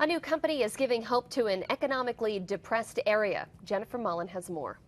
A new company is giving hope to an economically depressed area. Jennifer Mullen has more.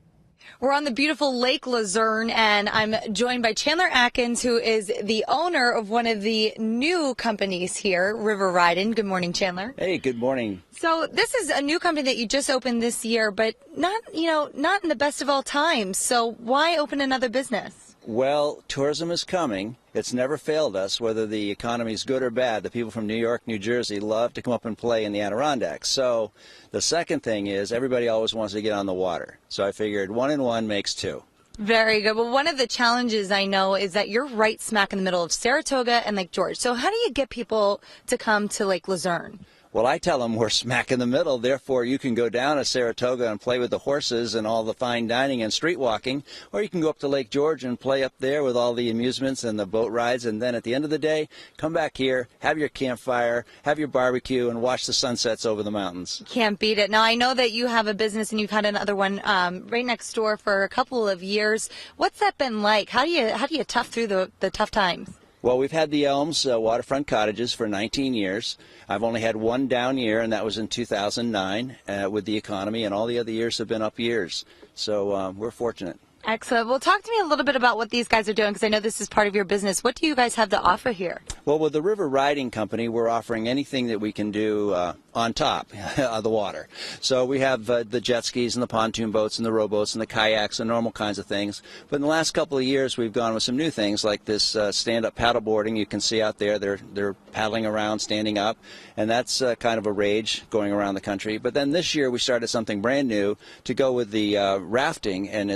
We're on the beautiful Lake Luzerne, and I'm joined by Chandler Atkins, who is the owner of one of the new companies here, River Riding. Good morning, Chandler. Hey, good morning. So this is a new company that you just opened this year, but not in the best of all times. So why open another business? Well, tourism is coming. It's never failed us, whether the economy is good or bad. The people from New York, New Jersey love to come up and play in the Adirondacks. So the second thing is everybody always wants to get on the water. So I figured 1 and 1 makes 2. Very good. Well, one of the challenges I know is that you're right smack in the middle of Saratoga and Lake George. So how do you get people to come to Lake Luzerne? Well, I tell them we're smack in the middle, therefore you can go down to Saratoga and play with the horses and all the fine dining and street walking, or you can go up to Lake George and play up there with all the amusements and the boat rides, and then at the end of the day, come back here, have your campfire, have your barbecue, and watch the sunsets over the mountains. Can't beat it. Now, I know that you have a business and you've had another one right next door for a couple of years. What's that been like? How do you tough through the tough times? Well, we've had the Elms waterfront cottages for 19 years. I've only had one down year, and that was in 2009 with the economy, and all the other years have been up years. So we're fortunate. Excellent. Well, talk to me a little bit about what these guys are doing, because I know this is part of your business. What do you guys have to offer here? Well, with the River Riding Company, we're offering anything that we can do on top of the water. So we have the jet skis and the pontoon boats and the rowboats and the kayaks and normal kinds of things. But in the last couple of years, we've gone with some new things like this stand-up paddleboarding. You can see out there, they're paddling around, standing up, and that's kind of a rage going around the country. But then this year, we started something brand new to go with the rafting, and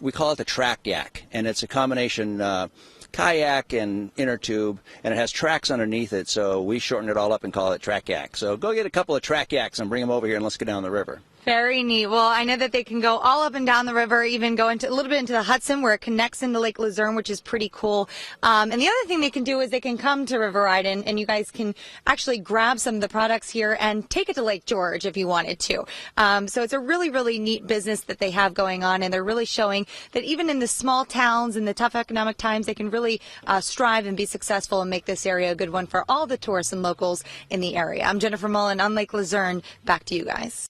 we call it the track yak, and it's a combination kayak and inner tube, and it has tracks underneath it, so we shorten it all up and call it track yak. So go get a couple of track yaks and bring them over here and let's get down the river. Very neat. Well, I know that they can go all up and down the river, even go into a little bit into the Hudson where it connects into Lake Luzerne, which is pretty cool. And the other thing they can do is they can come to River Riding, and you guys can actually grab some of the products here and take it to Lake George if you wanted to. So it's a really, really neat business that they have going on, and they're really showing that even in the small towns and the tough economic times, they can really strive and be successful and make this area a good one for all the tourists and locals in the area. I'm Jennifer Mullen on Lake Luzerne. Back to you guys.